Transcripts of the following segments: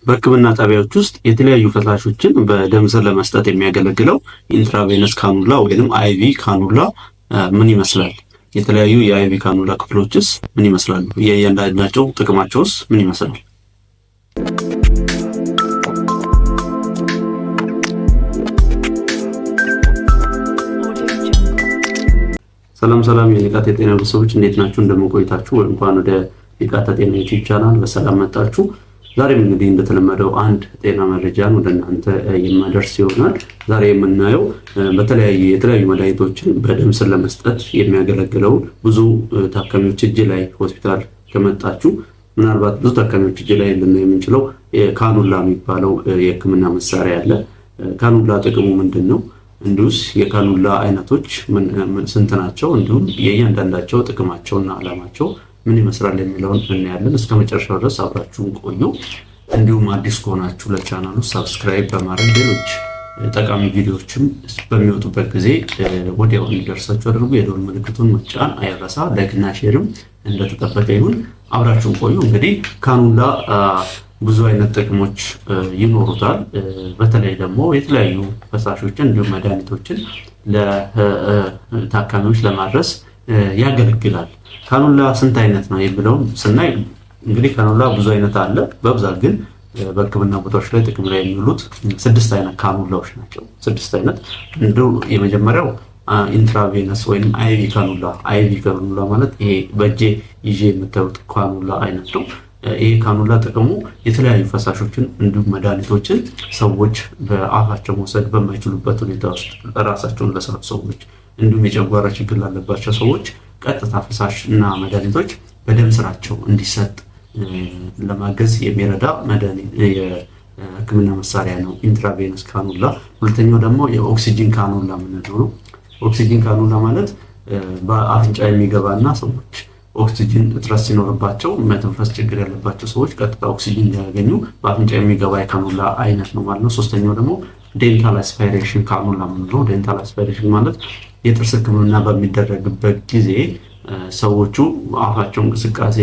በሕክምና ጣቢያዎች ውስጥ የተለያዩ ፈሳሾችን በደም ስር ለመስጠት የሚያገለግለው ኢንትራቬነስ ካኑላ ወይንም አይቪ ካኑላ ምን ይመስላል? የተለያዩ የአይቪ ካኑላ ክፍሎችስ ምን ይመስላሉ? የእያንዳንዳቸው ጥቅማቸውስ ምን ይመስላል? ሰላም የንቃተ ጤና ቤተሰቦች እንዴት ናችሁ? እንደምንቆይታችሁ እንኳን ወደ ንቃተ ጤና ዩቲዩብ ቻናል በሰላም መጣችሁ። ዛሬም እንግዲህ እንደተለመደው አንድ ጤና መረጃን ወደ እናንተ የማደርስ ይሆናል። ዛሬ የምናየው የተለያዩ መድኃኒቶችን በደም ስር ለመስጠት የሚያገለግለው ብዙ ታካሚዎች እጅ ላይ ሆስፒታል ከመጣችሁ ምናልባት ብዙ ታካሚዎች እጅ ላይ ልናየው የምንችለው ካኑላ የሚባለው የሕክምና መሳሪያ አለ። ካኑላ ጥቅሙ ምንድን ነው? እንዲሁስ የካኑላ አይነቶች ስንት ናቸው? እንዲሁም የእያንዳንዳቸው ጥቅማቸውና ዓላማቸው ምን ይመስላል የሚለውን እናያለን። እስከ መጨረሻው ድረስ አብራችሁን ቆዩ። እንዲሁም አዲስ ከሆናችሁ ለቻናሉ ሰብስክራይብ በማድረግ ሌሎች ጠቃሚ ቪዲዮዎችም በሚወጡበት ጊዜ ወዲያው እንዲደርሳችሁ አድርጉ። የደወል ምልክቱን መጫን አይረሳ። ላይክና ሼርም እንደተጠበቀ ይሁን። አብራችሁን ቆዩ። እንግዲህ ካኑላ ብዙ አይነት ጥቅሞች ይኖሩታል። በተለይ ደግሞ የተለያዩ ፈሳሾችን እንዲሁም መድኃኒቶችን ለታካሚዎች ለማድረስ ያገለግላል። ካኑላ ስንት አይነት ነው የሚለውን ስናይ እንግዲህ ካኑላ ብዙ አይነት አለ። በብዛት ግን በሕክምና ቦታዎች ላይ ጥቅም ላይ የሚውሉት 6 አይነት ካኑላዎች ናቸው። 6 አይነት እንዲሁ የመጀመሪያው ኢንትራቬነስ ወይም አይቪ ካኑላ። አይቪ ካኑላ ማለት ይሄ በእጄ ይዤ የምታዩት ካኑላ አይነት ነው። ይሄ ካኑላ ጥቅሙ የተለያዩ ፈሳሾችን እንዲሁም መድኃኒቶችን ሰዎች በአፋቸው መውሰድ በማይችሉበት ሁኔታ ውስጥ ራሳቸውን ለሳቱ ሰዎች እንዲሁም የጨጓራ ችግር ላለባቸው ሰዎች ቀጥታ ፈሳሽ እና መድኃኒቶች በደም ስራቸው እንዲሰጥ ለማገዝ የሚረዳ የሕክምና መሳሪያ ነው ኢንትራቬነስ ካኑላ። ሁለተኛው ደግሞ የኦክሲጂን ካኑላ የምንለው ነው። ኦክሲጂን ካኑላ ማለት በአፍንጫ የሚገባና ሰዎች ኦክሲጂን እጥረት ሲኖርባቸው መተንፈስ ችግር ያለባቸው ሰዎች ቀጥታ ኦክሲጂን እንዲያገኙ በአፍንጫ የሚገባ የካኑላ አይነት ነው ማለት ነው። ሶስተኛው ደግሞ ዴንታል አስፓይሬሽን ካኑላ የምንለው። ዴንታል አስፓይሬሽን ማለት የጥርስ ሕክምና በሚደረግበት ጊዜ ሰዎቹ አፋቸው እንቅስቃሴ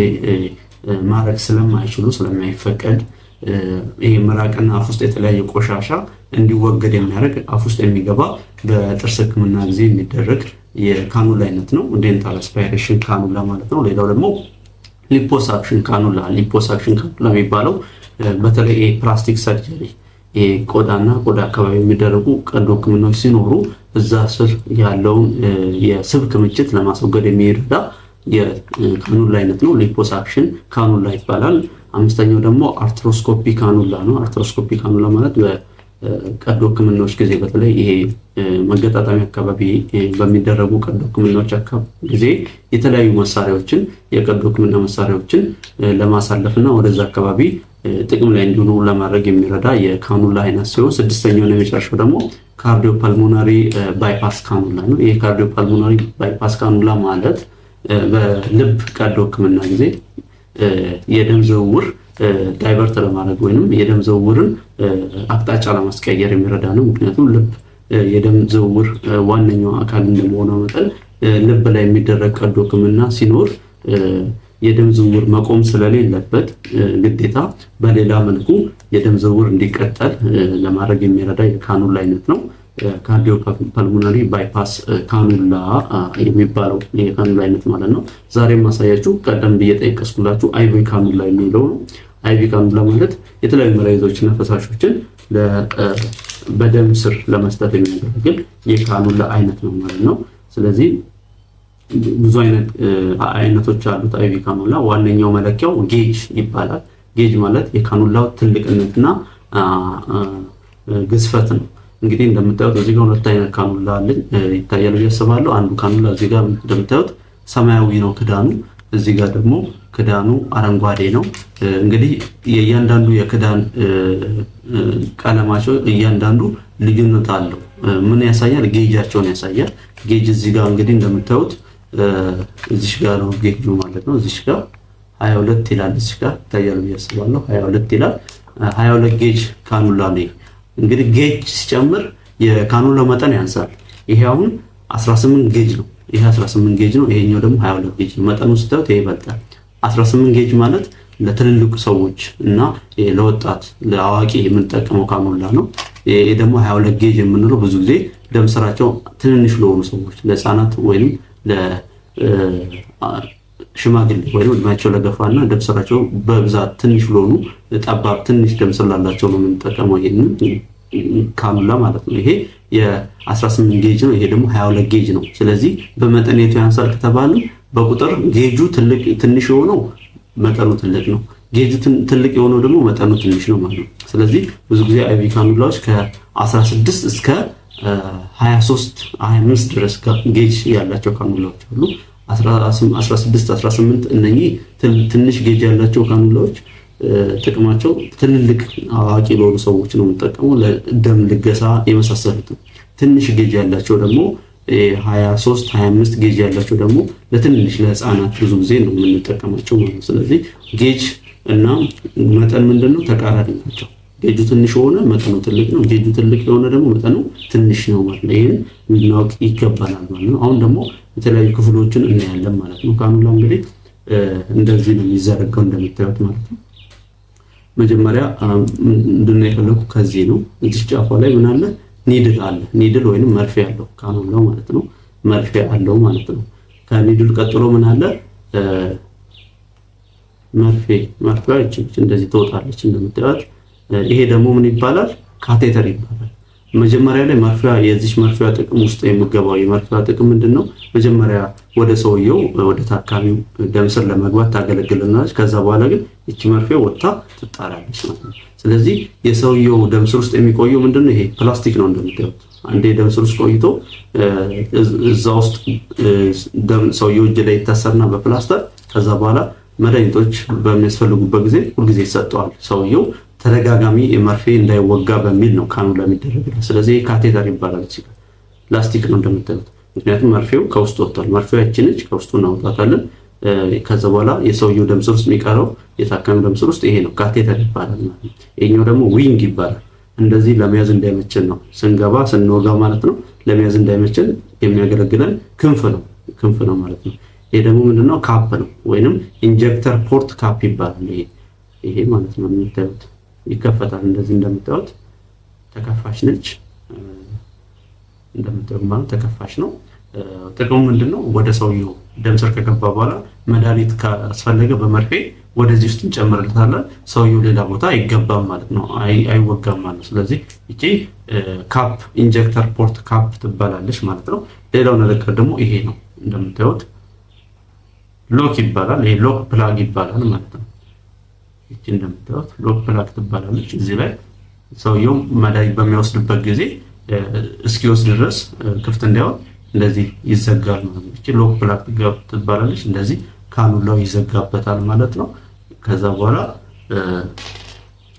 ማድረግ ስለማይችሉ ስለማይፈቀድ ይሄ ምራቅና አፍ ውስጥ የተለያየ ቆሻሻ እንዲወገድ የሚያደርግ አፍ ውስጥ የሚገባ በጥርስ ሕክምና ጊዜ የሚደረግ የካኑላ አይነት ነው ዴንታል አስፓይሬሽን ካኑላ ማለት ነው። ሌላው ደግሞ ሊፖሳክሽን ካኑላ። ሊፖሳክሽን ካኑላ የሚባለው በተለይ ፕላስቲክ ሰርጀሪ ቆዳና ቆዳ አካባቢ የሚደረጉ ቀዶ ሕክምናዎች ሲኖሩ እዛ ስር ያለውን የስብ ክምችት ለማስወገድ የሚረዳ የካኑላ አይነት ነው። ሊፖሳክሽን ካኑላ ይባላል። አምስተኛው ደግሞ አርትሮስኮፒ ካኑላ ነው። አርትሮስኮፒ ካኑላ ማለት በቀዶ ሕክምናዎች ጊዜ በተለይ ይሄ መገጣጠሚያ አካባቢ በሚደረጉ ቀዶ ሕክምናዎች ጊዜ የተለያዩ መሳሪያዎችን የቀዶ ሕክምና መሳሪያዎችን ለማሳለፍና ወደዛ አካባቢ ጥቅም ላይ እንዲሆኑ ለማድረግ የሚረዳ የካኑላ አይነት ሲሆን ስድስተኛውና የመጨረሻው ደግሞ ካርዲዮ ፓልሞናሪ ባይፓስ ካኑላ ነው። ይሄ ካርዲዮ ፓልሞናሪ ባይፓስ ካኑላ ማለት በልብ ቀዶ ሕክምና ጊዜ የደም ዝውውር ዳይቨርት ለማድረግ ወይንም የደም ዝውውርን አቅጣጫ ለማስቀየር የሚረዳ ነው። ምክንያቱም ልብ የደም ዝውውር ዋነኛው አካል እንደመሆኑ መጠን ልብ ላይ የሚደረግ ቀዶ ሕክምና ሲኖር የደም ዝውውር መቆም ስለሌለበት ግዴታ በሌላ መልኩ የደም ዝውውር እንዲቀጠል ለማድረግ የሚረዳ የካኑላ አይነት ነው። ካርዲዮ ፓልሞናሪ ባይፓስ ካኑላ የሚባለው የካኑላ አይነት ማለት ነው። ዛሬም ማሳያችሁ ቀደም ብዬ ጠቀስኩላችሁ አይቪ ካኑላ የሚለው ነው። አይቪ ካኑላ ማለት የተለያዩ መድኃኒቶችና ፈሳሾችን በደም ስር ለመስጠት የሚያገለግል የካኑላ አይነት ነው ማለት ነው። ስለዚህ ብዙ አይነቶች አሉት አይቪ ካኑላ። ዋነኛው መለኪያው ጌጅ ይባላል። ጌጅ ማለት የካኑላው ትልቅነትና ግዝፈት ነው። እንግዲህ እንደምታዩት እዚህ ጋር 2 አይነት ካኑላ አለኝ ይታያል ብዬ አስባለሁ። አንዱ ካኑላ እዚህ ጋር እንደምታዩት ሰማያዊ ነው ክዳኑ፣ እዚህ ጋር ደግሞ ክዳኑ አረንጓዴ ነው። እንግዲህ የእያንዳንዱ የክዳን ቀለማቸው እያንዳንዱ ልዩነት አለው። ምን ያሳያል? ጌጃቸውን ያሳያል። ጌጅ እዚህ ጋር እንግዲህ እንደምታዩት እዚህ ጋር ነው ጌጁ ማለት ነው። እዚህ ጋር 22 ይላል፣ እዚህ ጋር ይታያል ብዬ አስባለሁ 22 ይላል። 22 ጌጅ ካኑላ ነው። እንግዲህ ጌጅ ሲጨምር የካኑላ መጠን ያንሳል። ይሄ አሁን 18 ጌጅ ነው። ይሄ 18 ጌጅ ነው። ይሄኛው ደግሞ 22 ጌጅ ነው። መጠኑ ስታዩት ይሄ ይበልጣል። 18 ጌጅ ማለት ለትልልቅ ሰዎች እና ለወጣት ለአዋቂ የምንጠቀመው ካኑላ ነው። ይሄ ደግሞ 22 ጌጅ የምንለው ብዙ ጊዜ ደም ስራቸው ትንንሽ ለሆኑ ሰዎች ለህፃናት ወይም ለሽማግሌ ወይም እድሜያቸው ለገፋና ደም ስራቸው በብዛት ትንሽ ለሆኑ ጠባብ ትንሽ ደም ስር ላላቸው ነው የምንጠቀመው ይሄንን ካኑላ ማለት ነው። ይሄ የ18 ጌጅ ነው። ይሄ ደግሞ 22 ጌጅ ነው። ስለዚህ በመጠን የቱ ያንሳል ከተባለ በቁጥር ጌጁ ትንሽ የሆነው መጠኑ ትልቅ ነው። ጌጁ ትልቅ የሆነው ደግሞ መጠኑ ትንሽ ነው ማለት ነው። ስለዚህ ብዙ ጊዜ አይቪ ካኑላዎች ከ16 እስከ 23 25 ድረስ ጌጅ ያላቸው ካኑላዎች አሉ። 16 18 እነኚህ ትንሽ ጌጅ ያላቸው ካኑላዎች ጥቅማቸው ትልልቅ አዋቂ ለሆኑ ሰዎች ነው የምንጠቀመው፣ ለደም ልገሳ የመሳሰሉት። ትንሽ ጌጅ ያላቸው ደግሞ 23 25 ጌጅ ያላቸው ደግሞ ለትንሽ ለህፃናት ብዙ ጊዜ ነው የምንጠቀማቸው ማለት ነው። ስለዚህ ጌጅ እና መጠን ምንድነው? ተቃራኒ ናቸው። ጌጁ ትንሽ የሆነ መጠኑ ትልቅ ነው። ጌጁ ትልቅ የሆነ ደግሞ መጠኑ ትንሽ ነው ማለት ነው። ይሄን ልናውቅ ይገባናል ማለት ነው። አሁን ደግሞ የተለያዩ ክፍሎችን እናያለን ማለት ነው። ካኑላ እንግዲህ እንደዚህ ነው የሚዘረጋው እንደምታዩት ማለት ነው። መጀመሪያ ምንድነው የፈለኩ ከዚህ ነው። እዚህ ጫፏ ላይ ምን አለ? ኒድል አለ። ኒድል ወይንም መርፌ አለው ካኑላው ማለት ነው። መርፌ አለው ማለት ነው። ከኒድል ቀጥሎ ምን አለ? መርፌዋ እንደዚህ ትወጣለች እንደምታዩት። ይሄ ደግሞ ምን ይባላል? ካቴተር ይባላል። መጀመሪያ ላይ መርፌዋ የዚህ መርፌዋ ጥቅም ውስጥ የሚገባው የመርፌዋ ጥቅም ምንድነው? መጀመሪያ ወደ ሰውየው ወደ ታካሚው ደም ስር ለመግባት ታገለግልናለች። ከዛ በኋላ ግን እቺ መርፌ ወጣ ትጣራለች ማለት ነው። ስለዚህ የሰውየው ደም ስር ውስጥ የሚቆየው ምንድነው? ይሄ ፕላስቲክ ነው እንደምታዩት። አንዴ ደም ስር ውስጥ ቆይቶ እዛ ውስጥ ሰውየው እጅ ላይ ይታሰርና በፕላስተር ከዛ በኋላ መድኃኒቶች በሚያስፈልጉበት ጊዜ ሁልጊዜ ይሰጠዋል። ሰውየው ተደጋጋሚ መርፌ እንዳይወጋ በሚል ነው ካኑላ የሚደረግለት። ስለዚህ ካቴተር ይባላል። ፕላስቲክ ነው እንደምታዩት። ምክንያቱም መርፌው ከውስጥ ወጥቷል። መርፌው ያችነች ከውስጡ እናውጣታለን። ከዛ በኋላ የሰውየው ደም ስር ውስጥ የሚቀረው የታካሚው ደም ስር ውስጥ ይሄ ነው ካቴተር ይባላል ማለት ነው። ይሄኛው ደግሞ ዊንግ ይባላል። እንደዚህ ለመያዝ እንዳይመቸን ነው ስንገባ ስንወጋ ማለት ነው። ለመያዝ እንዳይመቸን የሚያገለግለን ክንፍ ነው ማለት ነው። ይሄ ደግሞ ምንድነው? ካፕ ነው ወይንም ኢንጀክተር ፖርት ካፕ ይባላል። ይሄ ማለት ነው የምታዩት ይከፈታል። እንደዚህ እንደምታዩት ተከፋሽ ነች። እንደምታዩት ማለት ተከፋሽ ነው። ጥቅሙ ምንድነው? ወደ ሰውየው ደም ስር ከገባ በኋላ መድኃኒት ካስፈለገ በመርፌ ወደዚህ ውስጥ እንጨምርለታለን። ሰውየው ሌላ ቦታ አይገባም ማለት ነው፣ አይወጋም ማለት ነው። ስለዚህ እቺ ካፕ ኢንጀክተር ፖርት ካፕ ትባላለች ማለት ነው። ሌላው ነገር ደግሞ ይሄ ነው እንደምታዩት ሎክ ይባላል። ይሄ ሎክ ፕላግ ይባላል ማለት ነው። እቺ እንደምታዩት ሎክ ፕላግ ትባላለች። እዚህ ላይ ሰውየው መድኃኒት በሚወስድበት ጊዜ እስኪወስድ ድረስ ክፍት እንዳይሆን እንደዚህ ይዘጋል ማለት ነው። እቺ ሎክ ፕላግ ትባላለች። እንደዚህ ካኑላው ይዘጋበታል ማለት ነው። ከዛ በኋላ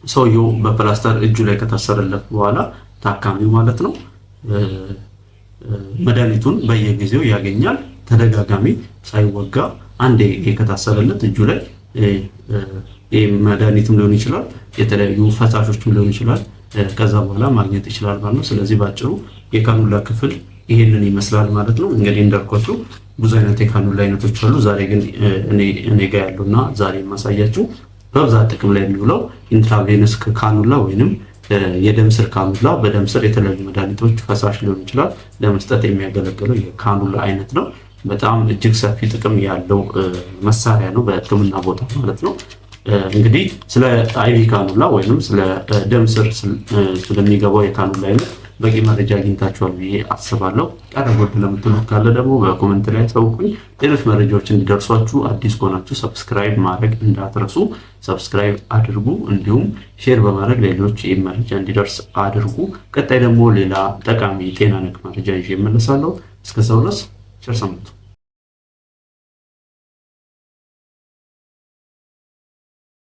ሰውየው በፕላስተር እጁ ላይ ከታሰረለት በኋላ ታካሚው ማለት ነው መድኃኒቱን በየጊዜው ያገኛል። ተደጋጋሚ ሳይወጋ አንዴ ከታሰረለት እጁ ላይ መድኃኒትም ሊሆን ይችላል፣ የተለያዩ ፈሳሾችም ሊሆን ይችላል። ከዛ በኋላ ማግኘት ይችላል ማለት ነው። ስለዚህ ባጭሩ የካኑላ ክፍል ይሄንን ይመስላል ማለት ነው። እንግዲህ እንዳልኳችሁ ብዙ አይነት የካኑላ አይነቶች አሉ። ዛሬ ግን እኔ ጋር ያሉና ዛሬ የማሳያችሁ በብዛት ጥቅም ላይ የሚውለው ኢንትራቬነስ ካኑላ ወይንም የደም ስር ካኑላ፣ በደም ስር የተለያዩ መድኃኒቶች ፈሳሽ ሊሆን ይችላል ለመስጠት የሚያገለግለው የካኑላ አይነት ነው። በጣም እጅግ ሰፊ ጥቅም ያለው መሳሪያ ነው በሕክምና ቦታ ማለት ነው። እንግዲህ ስለ አይቪ ካኑላ ወይንም ስለ ደም ስር ስለሚገባው የካኑላ አይነት በቂ መረጃ አግኝታችኋል ብዬ አስባለሁ። ቀረብ ለምትሉት ካለ ደግሞ በኮሜንት ላይ አሳውቁኝ። ሌሎች መረጃዎች እንዲደርሷችሁ አዲስ ከሆናችሁ ሰብስክራይብ ማድረግ እንዳትረሱ፣ ሰብስክራይብ አድርጉ። እንዲሁም ሼር በማድረግ ሌሎች ይህ መረጃ እንዲደርስ አድርጉ። ቀጣይ ደግሞ ሌላ ጠቃሚ ጤና ነክ መረጃ ይዤ እመለሳለሁ። እስከዛው ድረስ ቸር ሰንብቱ።